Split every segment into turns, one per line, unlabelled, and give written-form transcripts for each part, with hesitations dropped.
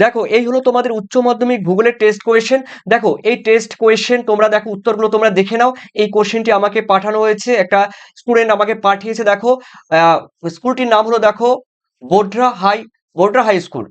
দেখো এই হলো তোমাদের উচ্চ মাধ্যমিক ভূগোলের টেস্ট কোয়েশ্চেন। দেখো এই টেস্ট কোয়েশ্চেন তোমরা দেখো, উত্তরগুলো তোমরা দেখে নাও। এই কোশ্চেনটি আমাকে পাঠানো হয়েছে, একটা স্টুডেন্ট আমাকে পাঠিয়েছে। দেখো স্কুলটির নাম হলো দেখো বোড্রা হাই, বোড্রা হাই স্কুল।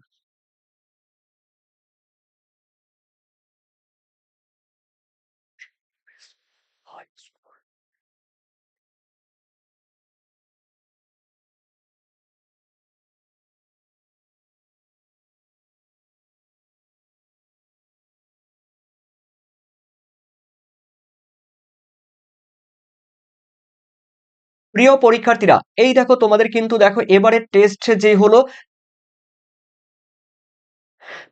প্রিয় পরীক্ষার্থীরা, এই দেখো তোমাদের কিন্তু দেখো এবারের টেস্ট যে হলো,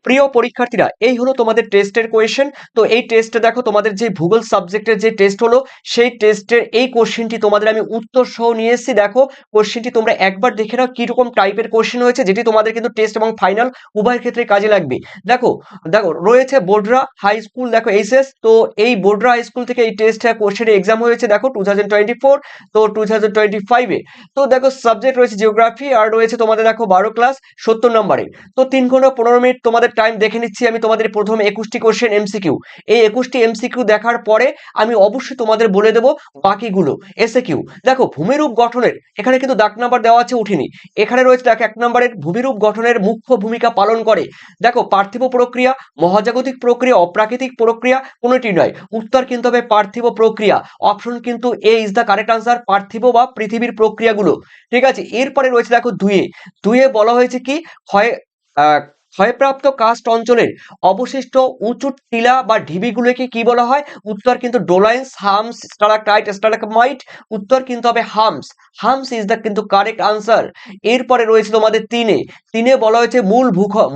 প্রিয় পরীক্ষার্থীরা এই হলো তোমাদের টেস্টের কোয়েশ্চেন। তো এই টেস্টে দেখো তোমাদের যে ভূগোল সাবজেক্টের যে টেস্ট হলো, সেই টেস্টের এই কোশ্চেনটি তোমাদের আমি উত্তর সহ নিয়ে এসেছি। দেখো কোশ্চেনটি তোমরা একবার দেখে নাও কিরকম টাইপের কোশ্চেন হয়েছে, যেটি তোমাদের কিন্তু টেস্ট এবং ফাইনাল উভয় ক্ষেত্রে কাজে লাগবে। দেখো দেখো রয়েছে বোড্রা হাই স্কুল, দেখো এইচএস। তো এই বোড্রা হাই স্কুল থেকে এই টেস্ট কোশ্চেন এক্সাম হয়েছে দেখো 2024, তো 2025-এ। তো দেখো সাবজেক্ট রয়েছে জিওগ্রাফি, আর রয়েছে তোমাদের দেখো 12 ক্লাস 70 নম্বরে। তো 3 ঘন্টা 15 মিনিট তোমাদের টাইম দেখে নিচ্ছি আমি। তোমাদের প্রথম 21টি কোশ্চেন এমসিকিউ, এই 21টি এমসিকিউ দেখার পরে আমি অবশ্যই তোমাদের বলে দেব বাকিগুলো এসএকিউ। দেখো ভূমিরূপ গঠনের এখানে কিন্তু দাগ নাম্বার দেওয়া আছে, উঠিনি। এখানে রয়েছে দেখো 1 নম্বরের ভূমিরূপ গঠনের মুখ্য ভূমিকা পালন করে। দেখো পার্থিব প্রক্রিয়া, মহাজাগতিক প্রক্রিয়া, অপ্রাকৃতিক প্রক্রিয়া, কোনোটি নয়। উত্তর কিন্তু হবে পার্থিব প্রক্রিয়া। অপশন কিন্তু এ ইজ দ্য কারেক্ট আনসার, পার্থিব বা পৃথিবীর প্রক্রিয়াগুলো। ঠিক আছে, এরপরে রয়েছে দেখো দুইয়ে, দুইয়ে বলা হয়েছে কি ক্ষয় আহ ক্ষয়প্রাপ্ত কাস্ট অঞ্চলের অবশিষ্ট উঁচু টিলা বা ঢিবিগুলোকে কি বলা হয়? উত্তর কিন্তু ডোলাইন্স, হামস, স্টালাকটাইট, স্টালাকমাইট। উত্তর কিন্তু হবে হামস। হামস ইজ দ্য কিন্তু কারেক্ট আনসার। এরপরে রয়েছে তোমাদের তিনে, তিনে বলা হয়েছে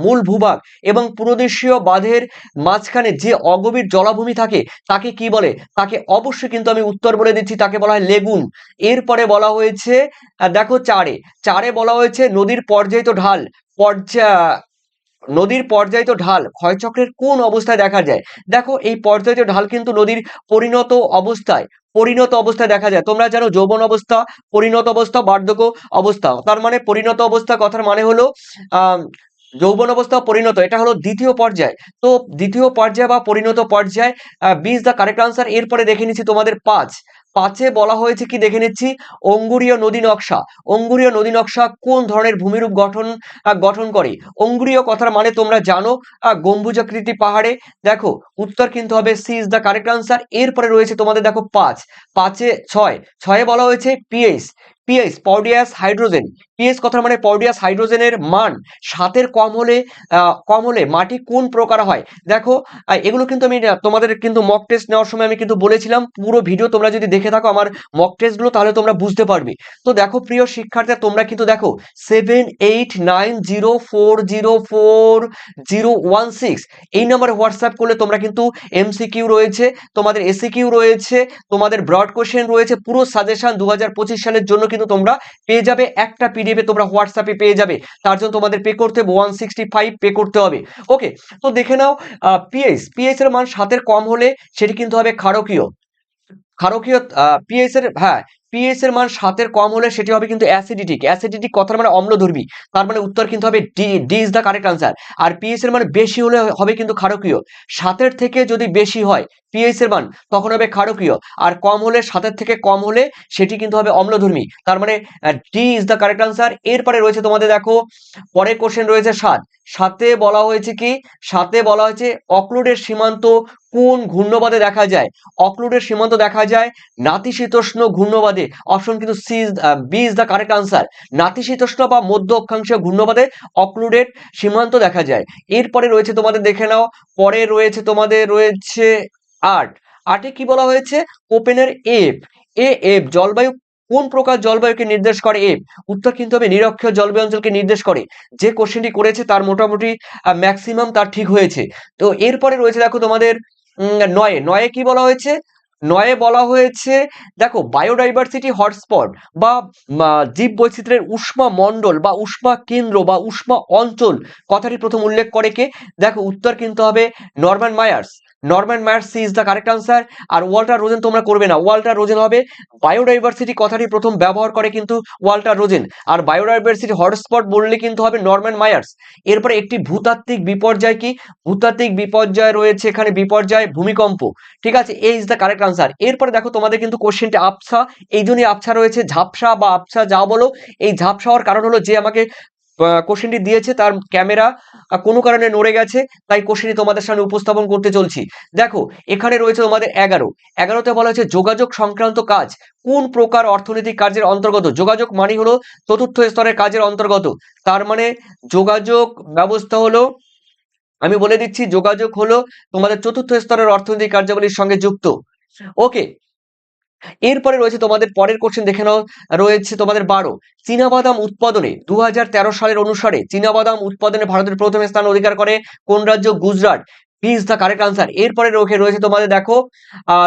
মূল ভূভাগ এবং পুরোদেশীয় বাঁধের মাঝখানে যে অগভীর জলাভূমি থাকে তাকে কি বলে? তাকে অবশ্যই কিন্তু আমি উত্তর বলে দিচ্ছি, তাকে বলা হয় লেগুন। এরপরে বলা হয়েছে দেখো চারে, চারে বলা হয়েছে নদীর পর্যায়িত ঢাল, নদীর পর্যায়িত ঢাল ক্ষয়চক্রের কোন অবস্থায় দেখা যায়? দেখো এই পর্যায়িত ঢাল কিন্তু নদীর পরিণত অবস্থায়, পরিণত অবস্থায় দেখা যায়। তোমরা জানো যৌবন অবস্থা, পরিণত অবস্থা, বার্ধক্য অবস্থা। তার মানে পরিণত অবস্থা কথার মানে হলো আহ যৌবন অবস্থা, পরিণত, এটা হলো দ্বিতীয় পর্যায়। তো দ্বিতীয় পর্যায় বা পরিণত পর্যায়, B is the correct answer. এরপরে দেখে নিচ্ছি তোমাদের পাঁচ, পাঁচে বলা হয়েছে কি দেখে নিচ্ছি, অঙ্গুরীয় নদী নকশা। অঙ্গুরীয় নদী নকশা কোন ধরনের ভূমিরূপ গঠন করে? অঙ্গুরীয় কথার মানে তোমরা জানো গম্বুজাকৃতি পাহাড়ে। দেখো উত্তর কিন্তু হবে C is the correct answer. এরপরে রয়েছে তোমাদের দেখো পাঁচ, পাঁচে ছয়, ছয়ে বলা হয়েছে পিএইচ, পিএইচ পডিয়াস হাইড্রোজেন। পিএইচ কথার মানে পডিয়াস হাইড্রোজেনের মান 7-এর কম হলে মাটি কোন প্রকার হয়? দেখো এগুলো কিন্তু আমি তোমাদের কিন্তু মক টেস্ট নেওয়ার সময় আমি কিন্তু বলেছিলাম। পুরো ভিডিও তোমরা যদি দেখে থাকো আমার মক টেস্টগুলো, তাহলে তোমরা বুঝতে পারবে। তো দেখো প্রিয় শিক্ষার্থীরা, তোমরা কিন্তু দেখো 7890404016 এই নম্বরে হোয়াটসঅ্যাপ করলে তোমরা কিন্তু এমসিকিউ রয়েছে, তোমাদের এসিকিউ রয়েছে, তোমাদের ব্রড কোশ্চেন রয়েছে, পুরো সাজেশন 2025 সালের জন্য কিন্তু তোমরা পেয়ে যাবে। একটা পিডিএফে তোমরা হোয়াটসঅ্যাপে পেয়ে যাবে। তার জন্য তোমাদের পে করতে হবে 165 পে করতে হবে। ওকে, তো দেখে নাও পিএইচ, পিএইচ এর মান 7-এর কম হলে সেটি কিন্তু হবে ক্ষারকীয়। ক্ষারকীয় পিএইচ এর, হ্যাঁ, পিএইচ এর মান 7-এর কম হলে সেটি হবে কিন্তু অ্যাসিডিটিক। অ্যাসিডিটিক কথার মানে অম্লধর্মী। তার মানে উত্তর কিন্তু হবে D, D is the correct answer. আর পিএইচ এর মান বেশি হলে হবে কিন্তু ক্ষারকীয়। 7-এর থেকে যদি বেশি হয় পিএইচ এর মান, তখন হবে ক্ষারকীয়। আর কম হলে, 7-এর থেকে কম হলে সেটি কিন্তু হবে অম্লধর্মী। তার মানে D is the correct answer. এরপরে রয়েছে তোমাদের দেখো পরের কোশ্চেন রয়েছে 7, সাথে বলা হয়েছে কি, সাথে বলা হয়েছে অক্লুডের সীমান্ত কোন ঘূর্ণবাদে দেখা যায়? অক্লুডের সীমান্ত দেখা যায় নাতিশীতোষ্ণ ঘূর্ণবাদে। অপশন কিন্তু C, B is the correct answer. নাতিশীতোষ্ণ বা মধ্য অক্ষাংশীয় ঘূর্ণবাদে অক্লুডের সীমান্ত দেখা যায়। এরপরে রয়েছে তোমাদের দেখে নাও, পরে রয়েছে তোমাদের রয়েছে 8, 8-এ কি বলা হয়েছে? কোপেনের এফ, এফ জলবায়ু কোন প্রকার জলবায়ুকে নির্দেশ করে? এফ উত্তর কিন্তু হবে নিরক্ষীয় জলবায়ু অঞ্চলকে নির্দেশ করে। যে কোশ্চেনটি করেছে তার মোটামুটি ম্যাক্সিমাম তার ঠিক হয়েছে। তো এরপরে রয়েছে দেখো তোমাদের 9-এ, 9-এ কি বলা হয়েছে? 9-এ বলা হয়েছে দেখো বায়োডাইভার্সিটি হটস্পট বা জীব বৈচিত্র্যের উষ্মা মণ্ডল বা উষ্মা কেন্দ্র বা উষ্মা অঞ্চল কথাটি প্রথম উল্লেখ করে কে? দেখো উত্তর কিন্তু হবে Norman Myers. Norman Myer C is the correct answer. আর ওয়াল্টার রোজেন তোমরা করবে না, ওয়াল্টার রোজেন হবে বায়োডাইভার্সিটি কথাটি প্রথম ব্যবহার করে কিন্তু ওয়াল্টার রোজেন, আর বায়োডাইভার্সিটি হটস্পট বললে কিন্তু হবে নরম্যান মায়ার্স। এরপরে একটি ভূতাত্ত্বিক বিপর্যয় কি? ভূতাত্ত্বিক বিপর্যয় রয়েছে এখানে বিপর্যয় ভূমিকম্প, ঠিক আছে, এই ইজ দ্য কারেক্ট আনসার। এরপরে দেখো তোমাদের কিন্তু কোশ্চেনটা আবছা, এই জন্যই আবছা রয়েছে, ঝাপসা বা আবছা যা বলো। এই ঝাপসা হওয়ার কারণ হলো যে আমাকে কোশ্চেনটি দিয়েছে তার ক্যামেরা কোনো কারণে নড়ে গেছে, তাই কোশ্চেনটি তোমাদের সামনে উপস্থাপন করতে চলছি। দেখো এখানে রয়েছে তোমাদের 11তে বলা হয়েছে যোগাযোগ সংক্রান্ত কাজ কোন প্রকার অর্থনৈতিক কাজের অন্তর্গত? যোগাযোগ মানে হলো চতুর্থ স্তরের কাজের অন্তর্গত, তার মানে যোগাযোগ ব্যবস্থা হলো, আমি বলে দিচ্ছি, যোগাযোগ হলো তোমাদের চতুর্থ স্তরের অর্থনৈতিক কার্যাবলীর সঙ্গে যুক্ত। ওকে, এরপরে রয়েছে তোমাদের পরের কোশ্চেন দেখে নাও, রয়েছে তোমাদের 12, চীনাবাদাম উৎপাদনে 2013 সালের অনুসারে চীনাবাদাম উৎপাদনে ভারতের প্রথম স্থান অধিকার করে কোন রাজ্য? Gujarat, is the correct answer. এরপরে রয়েছে তোমাদের দেখো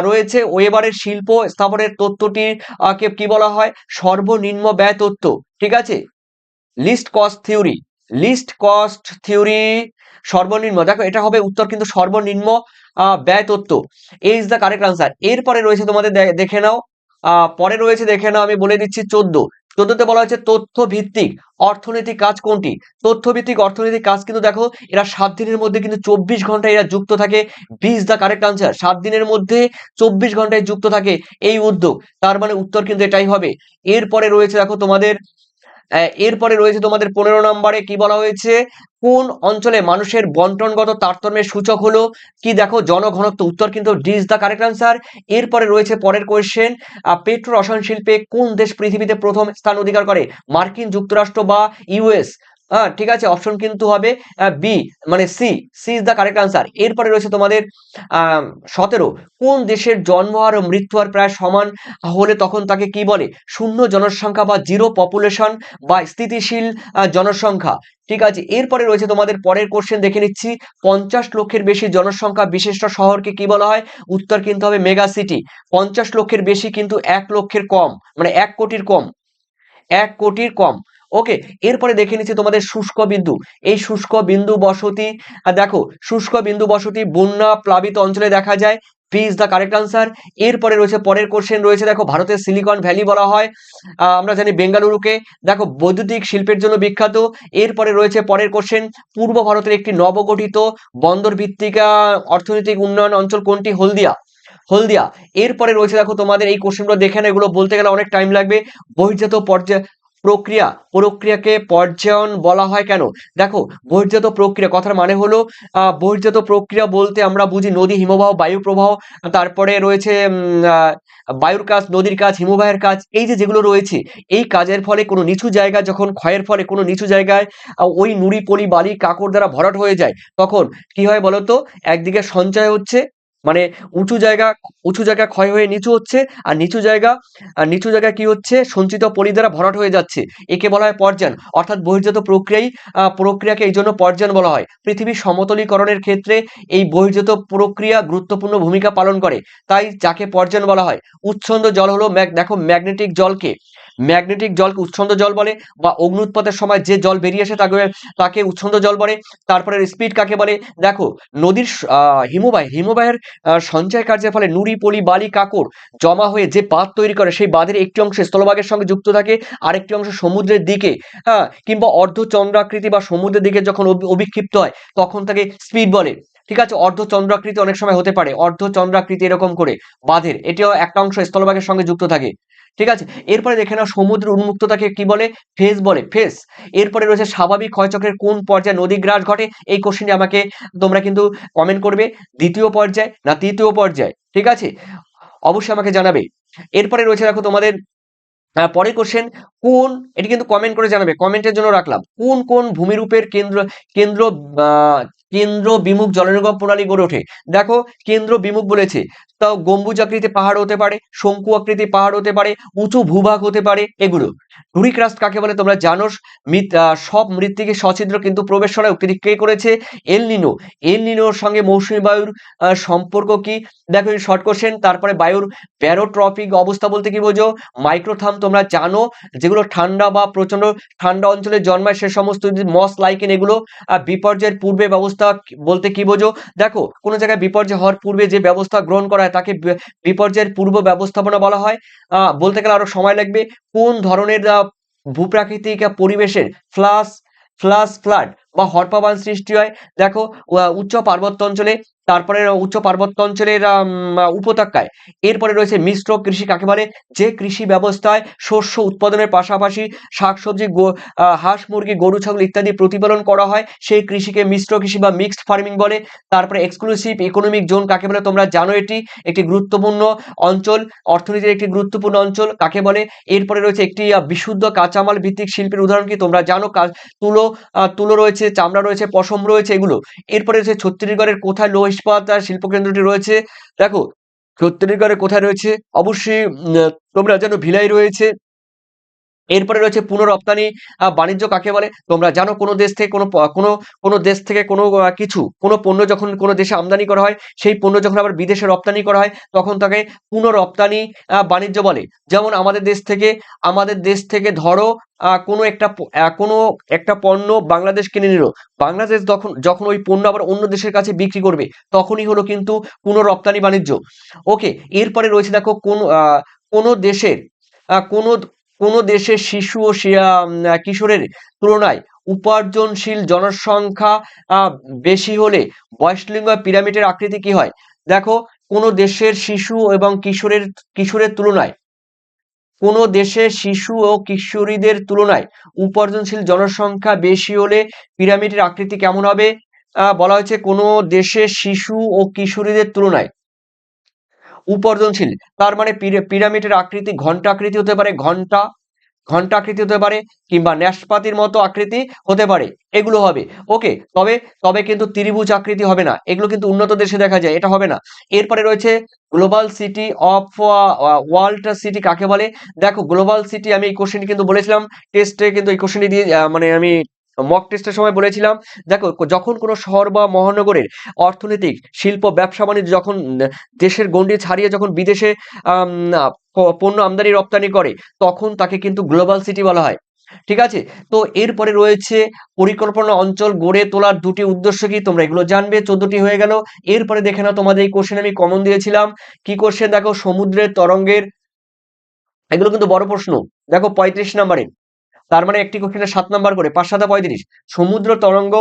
রয়েছে ওয়েবারের শিল্প স্থাপনের তত্ত্বটি কে কি বলা হয়? সর্বনিম্ন ব্যয় তত্ত্ব, ঠিক আছে, least cost theory, least cost theory সর্বনিম্ন, দেখো এটা হবে উত্তর কিন্তু সর্বনিম্ন ব্যয় তত্ত্ব, এই ইজ দ্য কারেক্ট আনসার। এরপরে রয়েছে তোমাদের দেখে নাও, পরে রয়েছে দেখে নাও, আমি বলে দিচ্ছি 14তে বলা হয়েছে তথ্য ভিত্তিক অর্থনৈতিক কাজ কোনটি? তথ্য ভিত্তিক অর্থনৈতিক কাজ কিন্তু দেখো এরা 7 দিনের মধ্যে কিন্তু 24 ঘন্টায় এরা যুক্ত থাকে, B is the correct answer. 7 দিনের মধ্যে 24 ঘন্টায় যুক্ত থাকে এই উদ্যোগ, তার মানে উত্তর কিন্তু এটাই হবে। এরপরে রয়েছে দেখো তোমাদের 15 নম্বরে কি বলা হয়েছে? কোন অঞ্চলে মানুষের বন্টনগত তারতম্যের সূচক হলো কি? দেখো জনঘনত্ব, উত্তর কিন্তু D is the correct answer. এরপরে রয়েছে পরের কোয়েশ্চেন, পেট্রো রসায়ন শিল্পে কোন দেশ পৃথিবীতে প্রথম স্থান অধিকার করে? মার্কিন যুক্তরাষ্ট্র বা ইউএস? হ্যাঁ ঠিক আছে, অপশন কিন্তু হবে বি, মানে C, C is the correct answer. এরপরে রয়েছে তোমাদের 17, কোন দেশের জন্মহার ও মৃত্যু হার প্রায় সমান হলে তখন তাকে কি বলে? শূন্য জনসংখ্যা বা জিরো পপুলেশন বা স্থিতিশীল জনসংখ্যা, ঠিক আছে। এরপরে রয়েছে তোমাদের পরের কোশ্চেন দেখে নিচ্ছি, 50 লক্ষের বেশি জনসংখ্যা বিশিষ্ট শহরকে কি বলা হয়? উত্তর কিন্তু হবে মেগা সিটি। 50 লক্ষের বেশি কিন্তু 1 লক্ষের কম, মানে 1 কোটির কম, 1 কোটির কম। ওকে, এরপরে দেখে নিচ্ছি তোমাদের শুষ্ক বিন্দু, এই শুষ্ক বিন্দু বসতি, দেখো শুষ্ক বিন্দু বসতি বন্যা প্লাবিত অঞ্চলে দেখা যায়, B is the correct answer. এরপরে রয়েছে পরের কোশ্চেন রয়েছে, দেখো ভারতের সিলিকন ভ্যালি বলা হয়, আমরা জানি বেঙ্গালুরুকে, দেখো বৈদ্যুতিক শিল্পের জন্য বিখ্যাত। এরপরে রয়েছে পরের কোশ্চেন, পূর্ব ভারতের একটি নবগঠিত বন্দর ভিত্তিক অর্থনৈতিক উন্নয়ন অঞ্চল কোনটি? হলদিয়া, হলদিয়া। এরপরে রয়েছে দেখো তোমাদের এই কোশ্চেনগুলো দেখে না, এগুলো বলতে গেলে অনেক টাইম লাগবে। বহির্জাত প্রক্রিয়াকে পর্যায়ন বলা হয় কেন? দেখো বহির্জাত প্রক্রিয়া কথার মানে হলো বহির্জাত প্রক্রিয়া বলতে আমরা বুঝি নদী হিমবাহ বায়ু প্রবাহ, তারপরে রয়েছে বায়ুর কাজ, নদীর কাজ, হিমবাহের কাজ, এই যে যেগুলো রয়েছে এই কাজের ফলে কোনো নিচু জায়গা যখন ক্ষয়ের ফলে কোনো নিচু জায়গায় ওই নুড়ি পলি বালি কাঁকড় দ্বারা ভরাট হয়ে যায়, তখন কি হয় বলতো? একদিকে সঞ্চয় হচ্ছে, মানে উঁচু জায়গা ক্ষয় হয়ে নিচু হচ্ছে, আর নিচু জায়গা কি হচ্ছে? সঞ্চিত পলি দ্বারা ভরাট হয়ে যাচ্ছে, একে বলা হয় পর্যায়ন। অর্থাৎ বহির্জাত প্রক্রিয়াকে এই জন্য পর্যায়ন বলা হয়। পৃথিবীর সমতলীকরণের ক্ষেত্রে এই বহির্জাত প্রক্রিয়া গুরুত্বপূর্ণ ভূমিকা পালন করে, তাই যাকে পর্যায়ন বলা হয়। উচ্ছন্দ জল হলো দেখো ম্যাগনেটিক জলকে উচ্ছন্দ জল বলে, বা অগ্নুৎপাতের সময় যে জল বেরিয়ে আসে তাকে উচ্ছন্দ জল বলে। তারপরে স্পিড কাকে বলে? দেখো নদীর হিমবাহের সঞ্চয় কার্যের ফলে নুড়ি পলি বালি কাঁকড় জমা হয়ে যে বাঁধ তৈরি করে, সেই বাঁধের একটি অংশ স্থলভাগের সঙ্গে যুক্ত থাকে, আরেকটি অংশ সমুদ্রের দিকে, হ্যাঁ, কিংবা অর্ধচন্দ্রাকৃতি বা সমুদ্রের দিকে যখন অভিক্ষিপ্ত হয় তখন তাকে স্পিড বলে, ঠিক আছে। অর্ধচন্দ্রাকৃতি অনেক সময় হতে পারে, অর্ধচন্দ্রাকৃতি এরকম করে বাঁধের এটিও একটা অংশ স্থলভাগের সঙ্গে যুক্ত থাকে, ঠিক আছে। এরপরে দেখে নাও সমুদ্র উন্মুক্ততাকে কি বলে? ফেজ বলে, ফেজ। এরপরে রয়েছে স্বাভাবিক ক্ষয়চক্রের কোন পর্যায়ে নদী গ্রাস ঘটে? এই কোশ্চেনটি আমাকে তোমরা কিন্তু কমেন্ট করবে, দ্বিতীয় পর্যায় না তৃতীয় পর্যায়, ঠিক আছে, অবশ্যই আমাকে জানাবে। এরপরে রয়েছে দেখো তোমাদের পরের কোশ্চেন, এটি কিন্তু কমেন্ট করে জানাবে, কমেন্টের জন্য রাখলাম, কোন ভূমিরূপের কেন্দ্র কেন্দ্র বিমুখ জলনির্গম প্রণালী গড়ে ওঠে? দেখো কেন্দ্র বিমুখ বলেছে, তাও গম্বুজ আকৃতি পাহাড় হতে পারে, শঙ্কু আকৃতি পাহাড় হতে পারে, উঁচু ভূভাগ হতে পারে, এগুলো। ডুরিক্রাস্ট কাকে বলে তোমরা জানো? সব মৃত্তিকে সছিদ্র কিন্তু প্রবেশরে কে করেছে? এল নিনোর সঙ্গে মৌসুমী বায়ুর সম্পর্ক কি? দেখো এই শর্ট কোশ্চেন। তারপরে বায়ুর ব্যারোট্রপিক অবস্থা বলতে কি বোঝো? মাইক্রোথার্ম তোমরা জানো, যেগুলো ঠান্ডা বা প্রচন্ড ঠান্ডা অঞ্চলে জন্মায় সে সমস্ত মস লাইকেন, এগুলো বিপর্যয়ের পূর্বে ব্যবস্থা ব্যবস্থা বলতে কি বোঝো? দেখো কোনো জায়গায় বিপর্যয় হওয়ার পূর্বে যে ব্যবস্থা গ্রহণ করা হয় তাকে বিপর্যয়ের পূর্ব ব্যবস্থাপনা বলা হয়। বলতে গেলে আরো সময় লাগবে। কোন ধরনের ভূপ্রাকৃতিক পরিবেশের ফ্লাড বা হরপাবান সৃষ্টি হয়? দেখো উচ্চ পার্বত্য অঞ্চলে, তারপরে উচ্চ পার্বত্য অঞ্চলের উপত্যকায়। এরপরে রয়েছে মিশ্র কৃষি কাকে বলে? যে কৃষি ব্যবস্থায় শস্য উৎপাদনের পাশাপাশি শাকসবজি, হাঁস মুরগি, গরু ছাগল ইত্যাদি প্রতিপালন করা হয় সেই কৃষিকে মিশ্র কৃষি বা মিক্সড ফার্মিং বলে। তারপরে এক্সক্লুসিভ ইকোনমিক জোন কাকে বলে? তোমরা জানো এটি একটি গুরুত্বপূর্ণ অঞ্চল, অর্থনীতির একটি গুরুত্বপূর্ণ অঞ্চল কাকে বলে। এরপরে রয়েছে একটি বিশুদ্ধ কাঁচামাল ভিত্তিক শিল্পের উদাহরণ কি? তোমরা জানো তুলো, তুলো রয়েছে, চামড়া রয়েছে, পশম রয়েছে, এগুলো। এরপরে রয়েছে ছত্তিশগড়ের কোথায় লৌহ ইস্পাত শিল্প কেন্দ্রটি রয়েছে? দেখো ছত্তিশগড়ের কোথায় রয়েছে? অবশ্যই তোমরা জানো ভিলাই রয়েছে। এরপরে রয়েছে পুনঃরপ্তানি বাণিজ্য কাকে বলে? তোমরা জানো কোনো দেশ থেকে কোনো দেশ থেকে কোনো পণ্য যখন কোনো দেশে আমদানি করা হয়, সেই পণ্য যখন আবার বিদেশে রপ্তানি করা হয় তখন তাকে পুনঃরপ্তানি বাণিজ্য বলে। যেমন আমাদের দেশ থেকে ধরো কোনো একটা পণ্য বাংলাদেশ কিনে নিল, বাংলাদেশ যখন ওই পণ্য আবার অন্য দেশের কাছে বিক্রি করবে তখনই হলো কিন্তু পুনঃরপ্তানি বাণিজ্য। ওকে, এরপরে রয়েছে দেখো কোনো দেশের কোনো কোনো দেশের শিশু ও কিশোরের তুলনায় উপার্জনশীল জনসংখ্যা বেশি হলে বয়সলিঙ্গ পিরামিডের আকৃতি কি হয়? দেখো কোনো দেশের শিশু এবং কিশোরের তুলনায়, কোনো দেশের শিশু ও কিশোরীদের তুলনায় উপার্জনশীল জনসংখ্যা বেশি হলে পিরামিডের আকৃতি কেমন হবে? বলা হয়েছে কোনো দেশের শিশু ও কিশোরীদের তুলনায় উপার্জনশীল, তার মানে পিরামিডের আকৃতি ঘন্টা আকৃতি হতে পারে, ঘন্টা আকৃতি হতে পারে, কিংবা ন্যাসপাতির মতো আকৃতি হতে পারে, এগুলো হবে। ওকে, তবে কিন্তু ত্রিভুজ আকৃতি হবে না, এগুলো কিন্তু উন্নত দেশে দেখা যায়, এটা হবে না। এরপরে রয়েছে global city of world city কাকে বলে? দেখো গ্লোবাল সিটি, আমি এই কোশ্চেনটি কিন্তু বলেছিলাম টেস্টে, কিন্তু এই কোশ্চেনটি দিয়ে মানে আমি মক টেস্টের সময় বলেছিলাম। দেখো যখন কোনো শহর বা মহানগরের অর্থনৈতিক শিল্প ব্যবসা বাণিজ্য যখন দেশের গণ্ডি ছাড়িয়ে যখন বিদেশে পণ্য আমদানি রপ্তানি করে তখন তাকে কিন্তু গ্লোবাল সিটি বলা হয়। ঠিক আছে, তো এরপরে রয়েছে পরিকল্পনা অঞ্চল গড়ে তোলার দুটি উদ্দেশ্য কি? তোমরা এগুলো জানবে, 14টি হয়ে গেল। এরপরে দেখে নাও, তোমাদের এই কোশ্চেন আমি কমন দিয়েছিলাম। কি কোশ্চেন? দেখো সমুদ্রের তরঙ্গের, এগুলো কিন্তু বড় প্রশ্ন। দেখো 35 নাম্বারে, তার মানে একটি কোশ্চেনে 7 নাম্বার করে, 5 7 35। সমুদ্র তরঙ্গ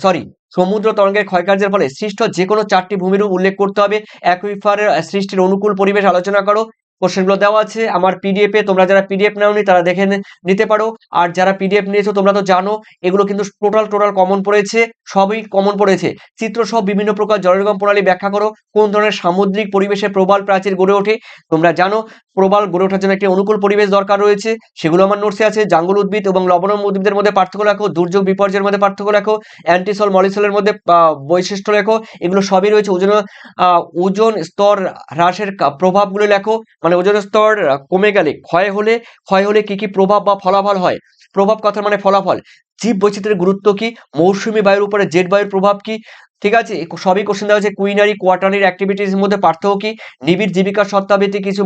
সরি সমুদ্র তরঙ্গের ক্ষয়কার্যের ফলে সৃষ্ট যে কোনো 4টি ভূমিরূপ উল্লেখ করতে হবে। অ্যাকুইফারের সৃষ্টির অনুকূল পরিবেশ আলোচনা করো। কোশ্চেনগুলো দেওয়া আছে আমার পিডিএফ এ, তোমরা যারা পিডিএফ নাওনি তারা দেখে নিতে পারো। আর যারা পিডিএফ নিয়েছো তোমরা তো জানো এগুলো কিন্তু টোটাল কমন পড়েছে, সবই কমন পড়েছে। চিত্র সহ বিভিন্ন প্রকার জলনির্গম প্রণালী ব্যাখ্যা করো। কোন ধরনের সামুদ্রিক পরিবেশে প্রবাল প্রাচীর গড়ে ওঠে? তোমরা জানো প্রবাল গড়ে ওঠার জন্য একটি অনুকূল পরিবেশ দরকার রয়েছে, সেগুলো আমার নোটসে আছে। জাঙ্গল উদ্ভিদ এবং লবণাম্য উদ্ভিদের মধ্যে পার্থক্য লেখো। দুর্যোগ বিপর্যয়ের মধ্যে পার্থক্য লেখো। অ্যান্টিসল মলিসলের মধ্যে বৈশিষ্ট্য লেখো। এগুলো সবই রয়েছে। ওজন স্তর হ্রাসের প্রভাবগুলো লেখো, মানে ওজন স্তর কমে গেলে ক্ষয় হলে কি কি প্রভাব বা ফলাফল হয়? প্রভাব কথার মানে ফলাফল। জীব বৈচিত্র্যের গুরুত্ব কি? মৌসুমী বায়ুর উপরে জেট বায়ুর প্রভাব কি? ঠিক আছে, সবই কোশ্চেন দেওয়া আছে। কুইনারি কোয়াটার্নারি অ্যাক্টিভিটির মধ্যে পার্থক্য কি? নিবিড় জীবিকার সত্তাবৃত্তি কিছু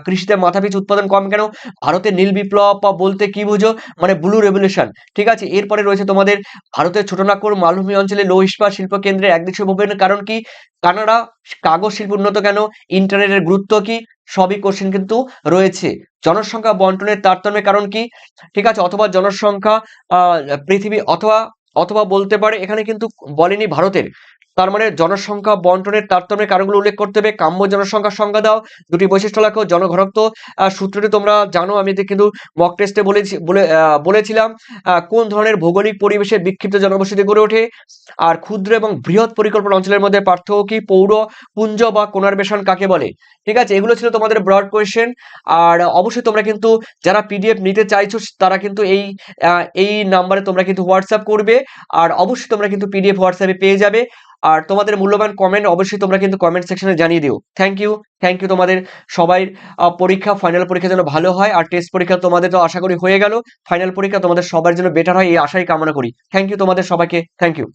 কৃষিতে মাথাপিছু উৎপাদন কম কেন? ভারতের নীল বিপ্লব বলতে কি বুঝো? মানে ব্লু রেভলিউশন। ঠিক আছে, এরপরে রয়েছে তোমাদের ভারতের ছোটনাগপুর মালভূমি অঞ্চলে লৌহ ইস্পাত শিল্প কেন্দ্রের একদেশীয় ভূমির কারণ কি? কানাডা কাগজ শিল্প উন্নত কেন? ইন্টারনেটের গুরুত্ব কি? সবই কোশ্চেন কিন্তু রয়েছে। জনসংখ্যা বন্টনের তারতম্যের কারণ কি? ঠিক আছে, অথবা জনসংখ্যা পৃথিবী অথবা বলতে পারে, এখানে কিন্তু বলেনি ভারতের, তার মানে জনসংখ্যা বন্টনের তারতম্যের কারণগুলো উল্লেখ করতে হবে। কাম্য জনসংখ্যার সংজ্ঞা দাও। দুটি বৈশিষ্ট্য লেখো। জনঘনত্ব সূত্রটি তোমরা জানো, আমি কিন্তু মক টেস্টে বলেছিলাম। কোন ধরনের ভৌগোলিক পরিবেশে বিক্ষিপ্ত জনবসতি গড়ে ওঠে? আর ক্ষুদ্র এবং বৃহৎ পরিকল্পনা অঞ্চলের মধ্যে পার্থক্য কি? পৌর পুঞ্জ বা কোনারবেশন কাকে বলে? ঠিক আছে, এগুলো ছিল তোমাদের ব্রড কোয়েশ্চেন। আর অবশ্যই তোমরা কিন্তু যারা পিডিএফ নিতে চাইছো তারা কিন্তু এই নাম্বারে তোমরা কিন্তু হোয়াটসঅ্যাপ করবে। আর অবশ্যই তোমরা কিন্তু পিডিএফ হোয়াটসঅ্যাপে পেয়ে যাবে। আর তোমাদের মূল্যবান কমেন্ট অবশ্যই তোমরা কিন্তু কমেন্ট সেকশনে জানিয়ে দিও। থ্যাংক ইউ তোমাদের সবাই। ফাইনাল পরীক্ষা যেন ভালো হয়, আর টেস্ট পরীক্ষা তোমাদের তো আশা করি হয়ে গেল। ফাইনাল পরীক্ষা তোমাদের সবার জন্য বেটার হয় এই আশাই কামনা করি। থ্যাংক ইউ তোমাদের সবাইকে, থ্যাংক ইউ।